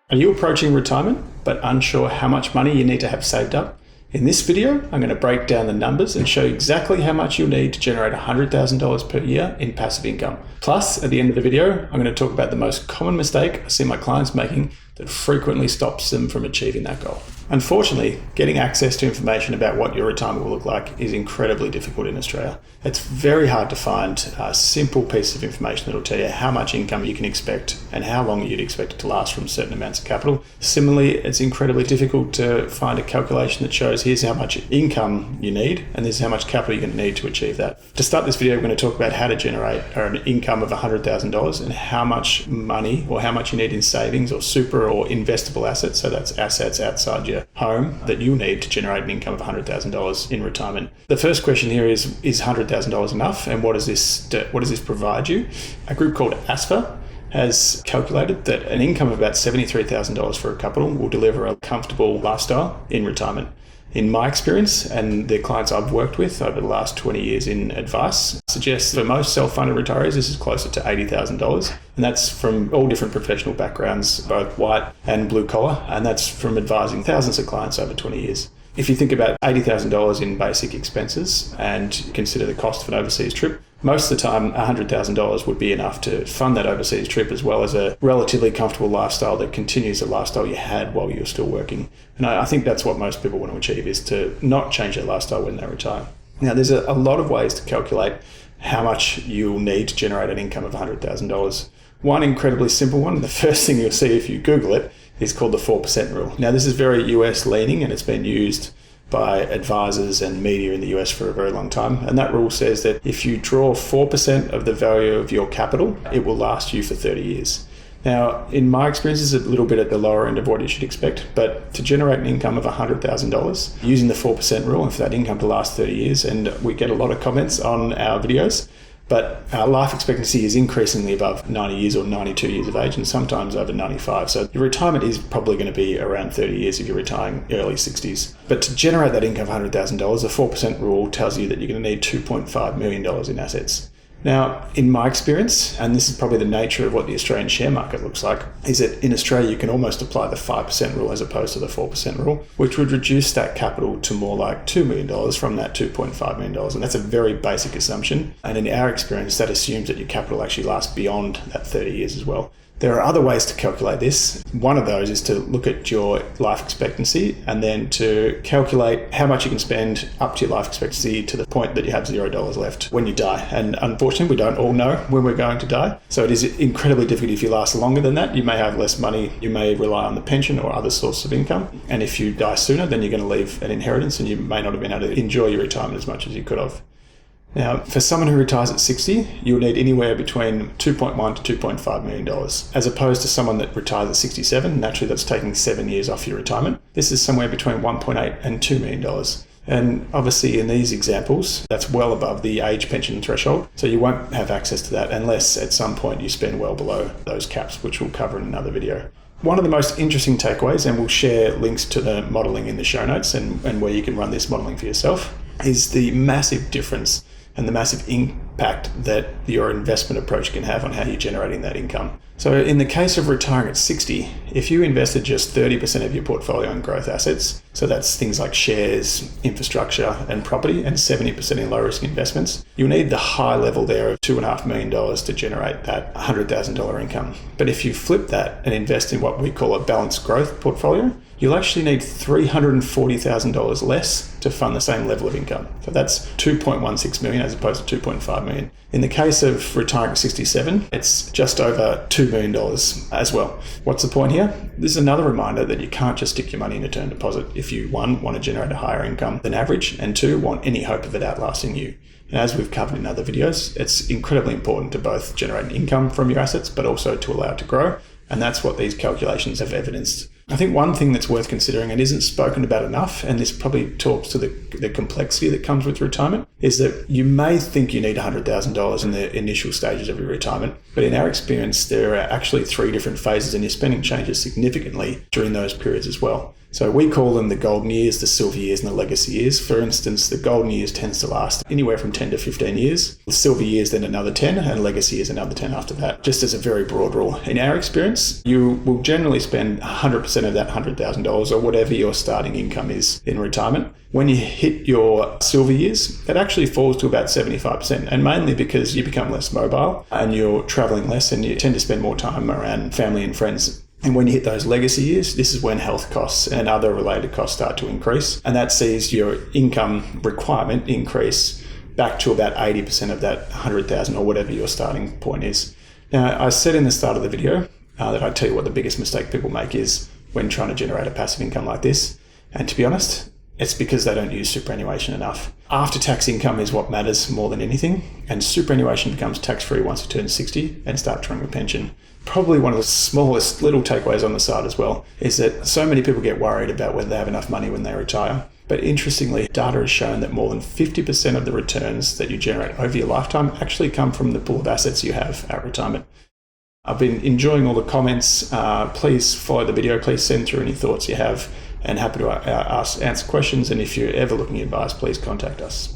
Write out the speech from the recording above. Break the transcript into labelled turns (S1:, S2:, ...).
S1: Are you approaching retirement but unsure how much money you need to have saved up? In this video, I'm going to break down the numbers and show you exactly how much you'll need to generate $100,000 per year in passive income. Plus, at the end of the video, I'm going to talk about the most common mistake I see my clients making that frequently stops them from achieving that goal. Unfortunately, getting access to information about what your retirement will look like is incredibly difficult in Australia. It's very hard to find a simple piece of information that will tell you how much income you can expect and how long you'd expect it to last from certain amounts of capital. Similarly, it's incredibly difficult to find a calculation that shows here's how much income you need and this is how much capital you're going to need to achieve that. To start this video, we're going to talk about how to generate an income of $100,000 and how much money or how much you need in savings or super or investable assets, so that's assets outside your home, that you'll need to generate an income of $100,000 in retirement. The first question here is $100,000 enough, and what does this provide you? A group called ASFA has calculated that an income of about $73,000 for a couple will deliver a comfortable lifestyle in retirement. In my experience, and the clients I've worked with over the last 20 years in advice, suggests for most self-funded retirees, this is closer to $80,000. And that's from all different professional backgrounds, both white and blue collar. And that's from advising thousands of clients over 20 years. If you think about $80,000 in basic expenses and consider the cost of an overseas trip, most of the time $100,000 would be enough to fund that overseas trip, as well as a relatively comfortable lifestyle that continues the lifestyle you had while you were still working. And I think that's what most people want to achieve, is to not change their lifestyle when they retire. Now, there's a lot of ways to calculate how much you'll need to generate an income of $100,000. One incredibly simple one, the first thing you'll see if you Google it, is called the 4% rule. Now, this is very US leaning, and it's been used by advisors and media in the US for a very long time. And that rule says that if you draw 4% of the value of your capital, it will last you for 30 years. Now, in my experience, this is a little bit at the lower end of what you should expect, but to generate an income of $100,000 using the 4% rule, and for that income to last 30 years, and we get a lot of comments on our videos, but our life expectancy is increasingly above 90 years or 92 years of age, and sometimes over 95. So your retirement is probably going to be around 30 years if you're retiring early 60s. But to generate that income of $100,000, the 4% rule tells you that you're going to need $2.5 million in assets. Now, in my experience, and this is probably the nature of what the Australian share market looks like, is that in Australia you can almost apply the 5% rule as opposed to the 4% rule, which would reduce that capital to more like $2 million from that $2.5 million. And that's a very basic assumption. And in our experience, that assumes that your capital actually lasts beyond that 30 years as well. There are other ways to calculate this. One of those is to look at your life expectancy and then to calculate how much you can spend up to your life expectancy to the point that you have $0 left when you die. And unfortunately, we don't all know when we're going to die. So it is incredibly difficult if you last longer than that. You may have less money. You may rely on the pension or other sources of income. And if you die sooner, then you're going to leave an inheritance and you may not have been able to enjoy your retirement as much as you could have. Now, for someone who retires at 60, you'll need anywhere between $2.1 to $2.5 million, as opposed to someone that retires at 67. Naturally, that's taking 7 years off your retirement. This is somewhere between $1.8 and $2 million. And obviously in these examples, that's well above the age pension threshold. So you won't have access to that unless at some point you spend well below those caps, which we'll cover in another video. One of the most interesting takeaways, and we'll share links to the modeling in the show notes and where you can run this modeling for yourself, is the massive difference and the massive impact that your investment approach can have on how you're generating that income. So in the case of retiring at 60, if you invested just 30% of your portfolio in growth assets, so that's things like shares, infrastructure, and property, and 70% in low-risk investments, you'll need the high level there of $2.5 million to generate that $100,000 income. But if you flip that and invest in what we call a balanced growth portfolio, you'll actually need $340,000 less to fund the same level of income. So that's $2.16 million as opposed to $2.5 million. In the case of retiring at 67, it's just over $2 million as well. What's the point here? This is another reminder that you can't just stick your money in a term deposit if you, one, want to generate a higher income than average, and two, want any hope of it outlasting you. And as we've covered in other videos, it's incredibly important to both generate an income from your assets, but also to allow it to grow. And that's what these calculations have evidenced. I think one thing that's worth considering and isn't spoken about enough, and this probably talks to the complexity that comes with retirement, is that you may think you need $100,000 in the initial stages of your retirement, but in our experience, there are actually 3 different phases and your spending changes significantly during those periods as well. So we call them the golden years, the silver years, and the legacy years. For instance, the golden years tends to last anywhere from 10 to 15 years. The silver years, then another 10, and legacy years, another 10 after that. Just as a very broad rule. In our experience, you will generally spend 100% of that $100,000 or whatever your starting income is in retirement. When you hit your silver years, that actually falls to about 75%, and mainly because you become less mobile and you're traveling less and you tend to spend more time around family and friends. And when you hit those legacy years, this is when health costs and other related costs start to increase. And that sees your income requirement increase back to about 80% of that 100,000 or whatever your starting point is. Now, I said in the start of the video that I'd tell you what the biggest mistake people make is when trying to generate a passive income like this. And to be honest, it's because they don't use superannuation enough. After-tax income is what matters more than anything, and superannuation becomes tax-free once you turn 60 and start drawing a pension. Probably one of the smallest little takeaways on the side as well is that so many people get worried about whether they have enough money when they retire. But interestingly, data has shown that more than 50% of the returns that you generate over your lifetime actually come from the pool of assets you have at retirement. I've been enjoying all the comments. Please follow the video. Please send through any thoughts you have, and happy to answer questions. And if you're ever looking at advice, please contact us.